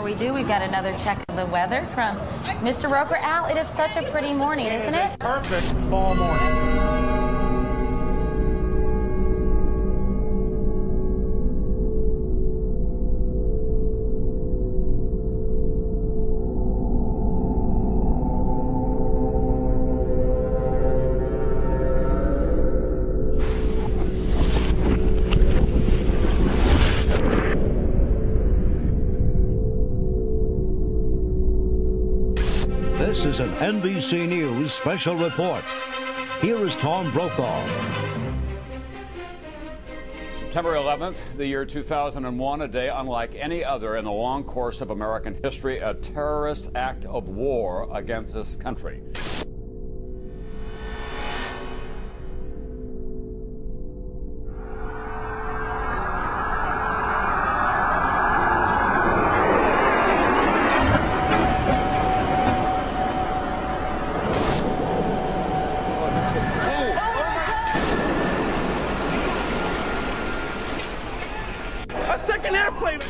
before we do, we've got another check of the weather from Mr. Roker. Al, it is such a pretty morning, isn't it? Perfect fall morning. This is an NBC News special report. Here is Tom Brokaw. September 11th, the year 2001, a day unlike any other in the long course of American history, a terrorist act of war against this country.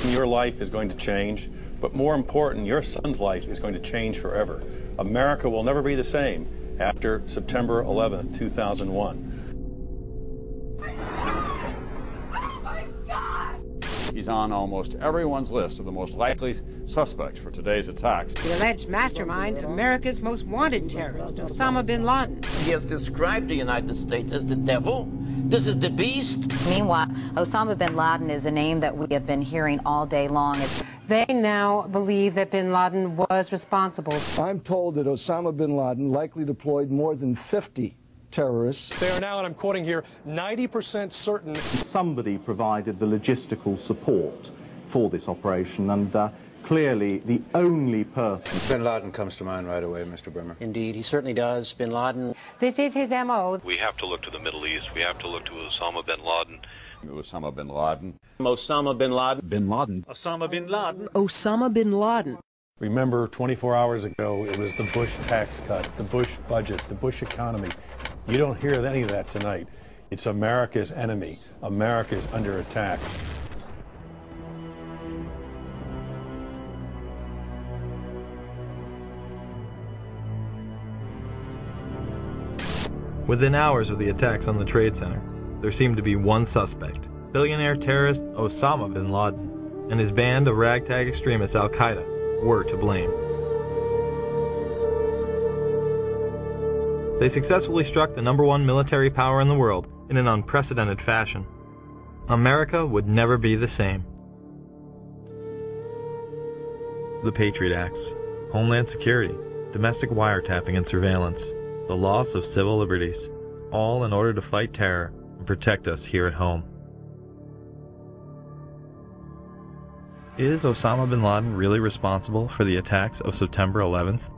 Your life is going to change, but more important, your son's life is going to change forever. America will never be the same after September 11th, 2001. Oh my God! He's on almost everyone's list of the most likely suspects for today's attacks. The alleged mastermind, America's most wanted terrorist, Osama bin Laden. He has described the United States as the devil. This is the beast. Meanwhile, Osama bin Laden is a name that we have been hearing all day long. They now believe that bin Laden was responsible. I'm told that Osama bin Laden likely deployed more than 50 terrorists. They are now, and I'm quoting here, 90% certain. Somebody provided the logistical support for this operation, and clearly the only person. Bin Laden comes to mind right away, Mr. Bermas. Indeed, he certainly does. Bin Laden. This is his M.O. We have to look to the Middle East. We have to look to Osama bin Laden. Osama bin Laden. Osama bin Laden. Bin Laden. Osama bin Laden. Osama bin Laden. Remember, 24 hours ago, it was the Bush tax cut, the Bush budget, the Bush economy. You don't hear any of that tonight. It's America's enemy. America's under attack. Within hours of the attacks on the Trade Center, there seemed to be one suspect, billionaire terrorist Osama bin Laden, and his band of ragtag extremists Al-Qaeda were to blame. They successfully struck the #1 military power in the world in an unprecedented fashion. America would never be the same. The Patriot Acts, Homeland Security, domestic wiretapping and surveillance, the loss of civil liberties, all in order to fight terror and protect us here at home. Is Osama bin Laden really responsible for the attacks of September 11th?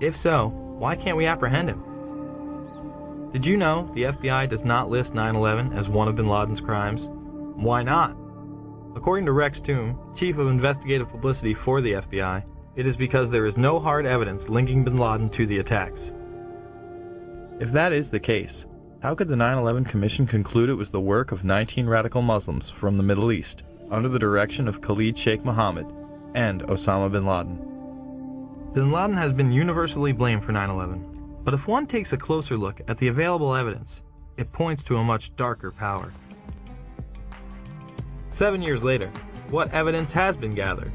If so, why can't we apprehend him? Did you know the FBI does not list 9/11 as one of bin Laden's crimes? Why not? According to Rex Toome, Chief of Investigative Publicity for the FBI, it is because there is no hard evidence linking bin Laden to the attacks. If that is the case, how could the 9/11 Commission conclude it was the work of 19 radical Muslims from the Middle East, under the direction of Khalid Sheikh Mohammed and Osama bin Laden? Bin Laden has been universally blamed for 9/11, but if one takes a closer look at the available evidence, it points to a much darker power. 7 years later, what evidence has been gathered?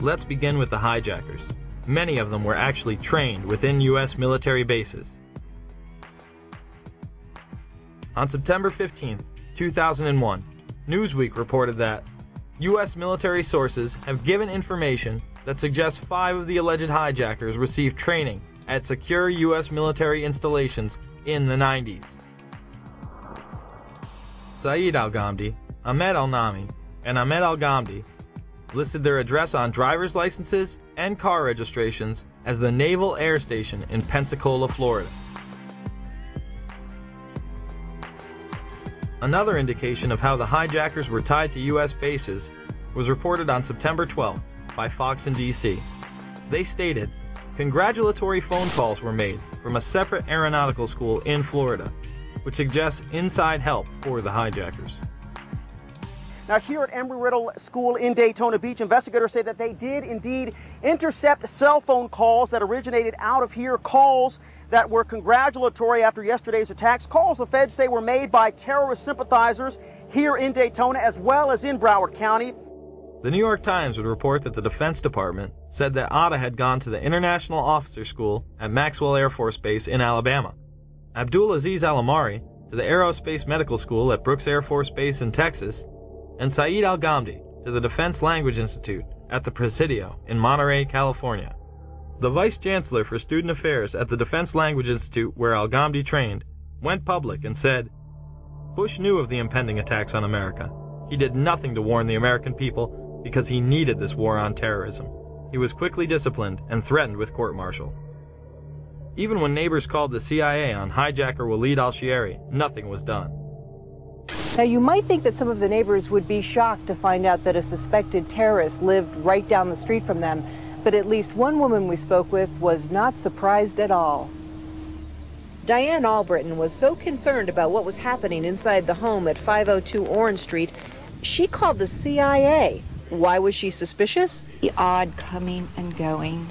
Let's begin with the hijackers. Many of them were actually trained within U.S. military bases. On September 15, 2001, Newsweek reported that U.S. military sources have given information that suggests 5 of the alleged hijackers received training at secure U.S. military installations in the 90s. Saeed al-Ghamdi, Ahmed al-Nami, and Ahmed al-Ghamdi listed their address on driver's licenses and car registrations as the Naval Air Station in Pensacola, Florida. Another indication of how the hijackers were tied to U.S. bases was reported on September 12th by Fox in D.C. They stated, congratulatory phone calls were made from a separate aeronautical school in Florida, which suggests inside help for the hijackers. Now, here at Embry-Riddle School in Daytona Beach, investigators say that they did indeed intercept cell phone calls that originated out of here, calls that were congratulatory after yesterday's attacks, calls the feds say were made by terrorist sympathizers here in Daytona as well as in Broward County. The New York Times would report that the Defense Department said that Atta had gone to the International Officer School at Maxwell Air Force Base in Alabama, Abdul Aziz Al-Amari to the Aerospace Medical School at Brooks Air Force Base in Texas, and Saeed Al-Ghamdi to the Defense Language Institute at the Presidio in Monterey, California. The Vice Chancellor for Student Affairs at the Defense Language Institute, where Al-Ghamdi trained, went public and said, "Bush knew of the impending attacks on America. He did nothing to warn the American people because he needed this war on terrorism. He was quickly disciplined and threatened with court-martial." Even when neighbors called the CIA on hijacker Walid al-Shiari, nothing was done. Now, you might think that some of the neighbors would be shocked to find out that a suspected terrorist lived right down the street from them, but at least one woman we spoke with was not surprised at all. Diane Albritton was so concerned about what was happening inside the home at 502 Orange Street, she called the CIA. Why was she suspicious? The odd coming and going,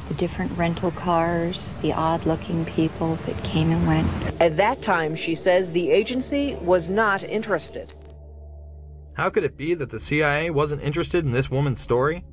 the different rental cars, the odd-looking people that came and went. At that time, she says, the agency was not interested. How could it be that the CIA wasn't interested in this woman's story?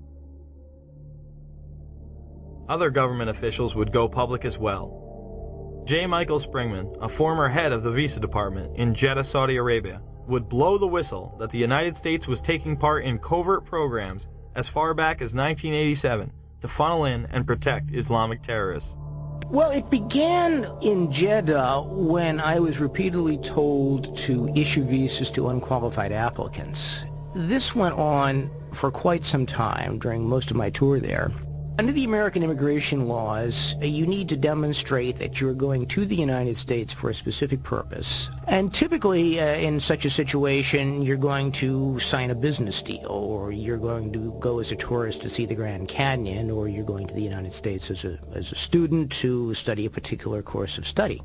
Other government officials would go public as well. J. Michael Springman, a former head of the Visa Department in Jeddah, Saudi Arabia, would blow the whistle that the United States was taking part in covert programs as far back as 1987 to funnel in and protect Islamic terrorists. Well, it began in Jeddah when I was repeatedly told to issue visas to unqualified applicants. This went on for quite some time during most of my tour there. Under the American immigration laws, you need to demonstrate that you're going to the United States for a specific purpose. And typically, in such a situation, you're going to sign a business deal, or you're going to go as a tourist to see the Grand Canyon, or you're going to the United States as a student to study a particular course of study.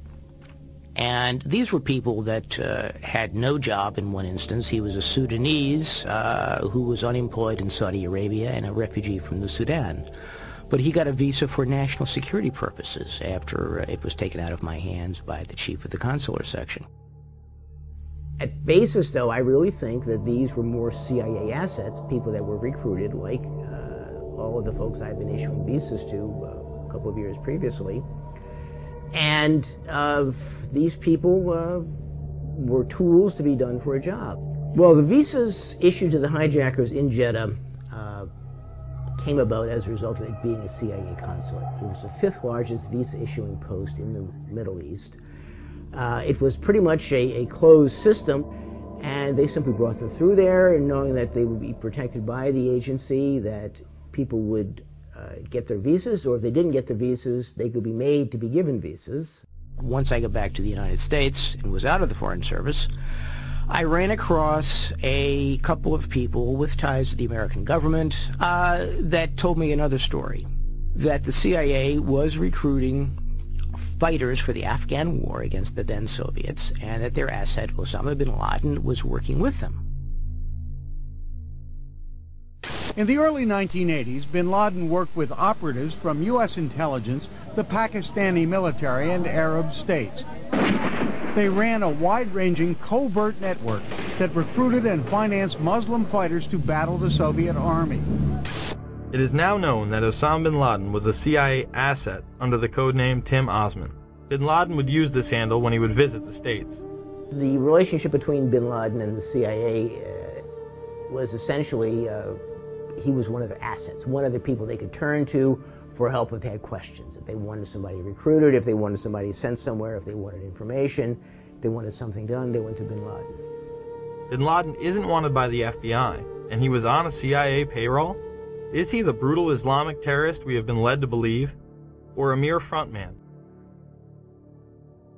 And these were people that had no job in one instance. He was a Sudanese who was unemployed in Saudi Arabia and a refugee from the Sudan. But he got a visa for national security purposes after it was taken out of my hands by the chief of the consular section. At basis, though, I really think that these were more CIA assets, people that were recruited, like all of the folks I've been issuing visas to a couple of years previously. And these people were tools to be done for a job. Well, the visas issued to the hijackers in Jeddah came about as a result of it being a CIA consulate. It was the 5th largest visa issuing post in the Middle East. It was pretty much a closed system, and they simply brought them through there, and knowing that they would be protected by the agency, that people would get their visas, or if they didn't get the visas, they could be made to be given visas. Once I got back to the United States and was out of the Foreign Service, I ran across a couple of people with ties to the American government that told me another story, that the CIA was recruiting fighters for the Afghan war against the then Soviets, and that their asset, Osama bin Laden, was working with them. In the early 1980s, bin Laden worked with operatives from U.S. intelligence, the Pakistani military, and Arab states. They ran a wide-ranging covert network that recruited and financed Muslim fighters to battle the Soviet army. It is now known that Osama bin Laden was a CIA asset under the codename Tim Osman. Bin Laden would use this handle when he would visit the States. The relationship between bin Laden and the CIA was essentially, he was one of their assets, one of the people they could turn to for help if they had questions. If they wanted somebody recruited, if they wanted somebody sent somewhere, if they wanted information, if they wanted something done, they went to bin Laden. Bin Laden isn't wanted by the FBI, and he was on a CIA payroll? Is he the brutal Islamic terrorist we have been led to believe, or a mere frontman?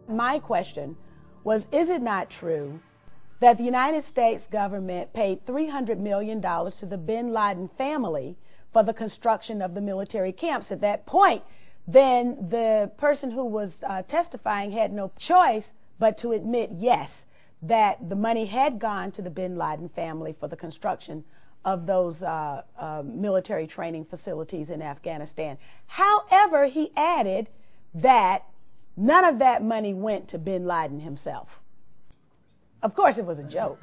My question was, is it not true that the United States government paid $300 million to the bin Laden family for the construction of the military camps? At that point, then the person who was testifying had no choice but to admit, yes, that the money had gone to the bin Laden family for the construction of those military training facilities in Afghanistan. However, he added that none of that money went to bin Laden himself. Of course, it was a joke.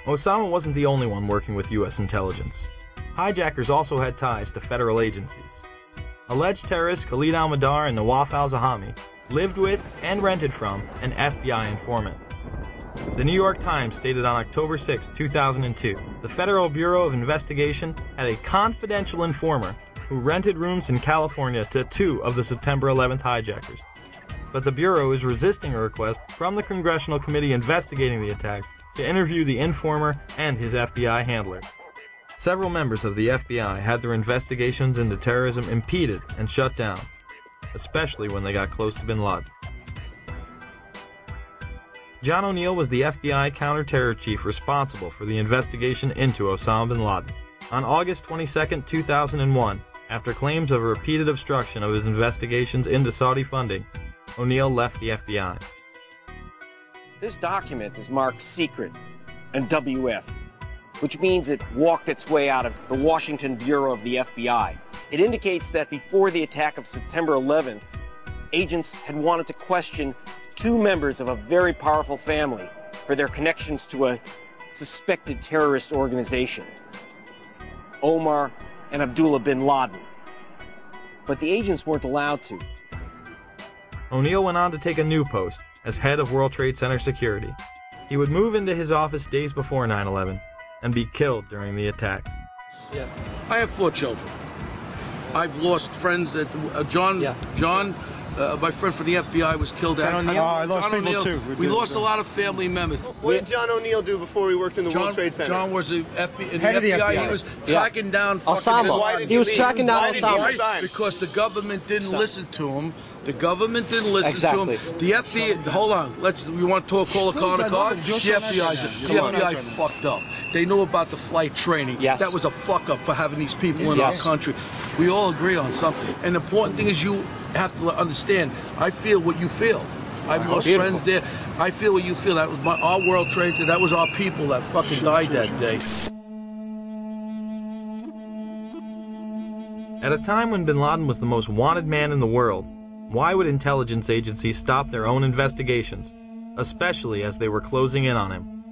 Osama wasn't the only one working with U.S. intelligence. Hijackers also had ties to federal agencies. Alleged terrorists Khalid al-Mihdhar and Nawaf al-Zahami lived with and rented from an FBI informant. The New York Times stated on October 6, 2002, the Federal Bureau of Investigation had a confidential informer who rented rooms in California to 2 of the September 11th hijackers. But the Bureau is resisting a request from the Congressional Committee investigating the attacks to interview the informer and his FBI handler. Several members of the FBI had their investigations into terrorism impeded and shut down, especially when they got close to bin Laden. John O'Neill was the FBI counter-terror chief responsible for the investigation into Osama bin Laden. On August 22, 2001, after claims of a repeated obstruction of his investigations into Saudi funding, O'Neill left the FBI. This document is marked secret and WF, which means it walked its way out of the Washington Bureau of the FBI. It indicates that before the attack of September 11th, agents had wanted to question 2 members of a very powerful family for their connections to a suspected terrorist organization, Omar and Abdullah bin Laden. But the agents weren't allowed to. O'Neill went on to take a new post as head of World Trade Center security. He would move into his office days before 9/11 and be killed during the attacks. Yeah. I have 4 children. I've lost friends that John, my friend from the FBI was killed. I lost people too. We lost a lot of family members. What did John O'Neill do before he worked in the World Trade Center? John was the FBI. Head of the FBI. He was tracking down Osama. He was tracking down Osama. Because the government didn't listen to him. The government didn't listen to him. The FBI. Hold on. You want to call a car to car? The FBI fucked up. They knew about the flight training. Yes. That was a fuck up for having these people in our country. We all agree on something. And the important thing is you have to understand. I feel what you feel. I've lost friends there. I feel what you feel. That was our World Trade. That was our people that fucking died that day. At a time when bin Laden was the most wanted man in the world, why would intelligence agencies stop their own investigations, especially as they were closing in on him?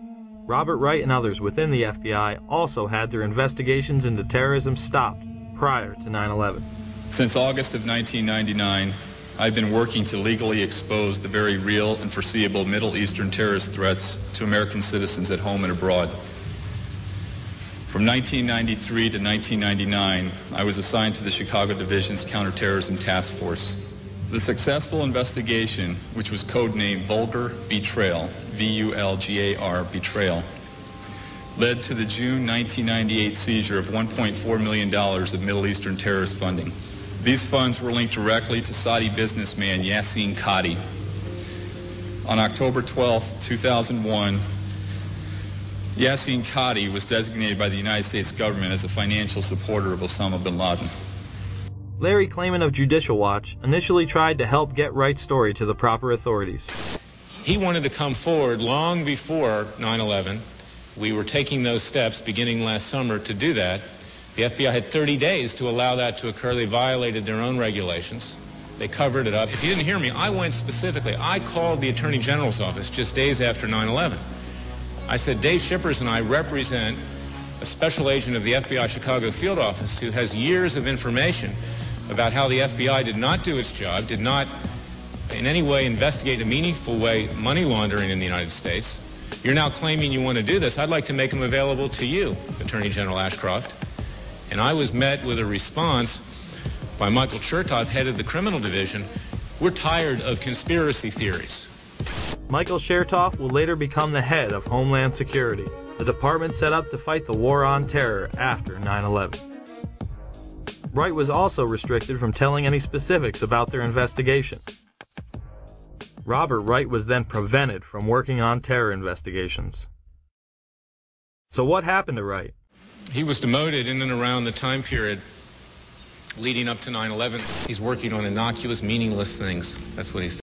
Robert Wright and others within the FBI also had their investigations into terrorism stopped prior to 9/11. Since August of 1999, I've been working to legally expose the very real and foreseeable Middle Eastern terrorist threats to American citizens at home and abroad. From 1993 to 1999, I was assigned to the Chicago Division's Counterterrorism Task Force. The successful investigation, which was codenamed Vulgar Betrayal, V-U-L-G-A-R, Betrayal, led to the June 1998 seizure of $1.4 million of Middle Eastern terrorist funding. These funds were linked directly to Saudi businessman Yasin Qadi. On October 12, 2001, Yasin Qadi was designated by the United States government as a financial supporter of Osama bin Laden. Larry Klayman of Judicial Watch initially tried to help get Wright's story to the proper authorities. He wanted to come forward long before 9/11. We were taking those steps beginning last summer to do that. The FBI had 30 days to allow that to occur. They violated their own regulations. They covered it up. If you didn't hear me, I went specifically. I called the Attorney General's office just days after 9/11. I said, Dave Shippers and I represent a special agent of the FBI Chicago field office who has years of information about how the FBI did not do its job, did not in any way investigate in a meaningful way money laundering in the United States. You're now claiming you want to do this. I'd like to make them available to you, Attorney General Ashcroft. And I was met with a response by Michael Chertoff, head of the criminal division. We're tired of conspiracy theories. Michael Chertoff will later become the head of Homeland Security, the department set up to fight the war on terror after 9/11. Wright was also restricted from telling any specifics about their investigation. Robert Wright was then prevented from working on terror investigations. So what happened to Wright? He was demoted in and around the time period leading up to 9/11. He's working on innocuous, meaningless things. That's what he's doing.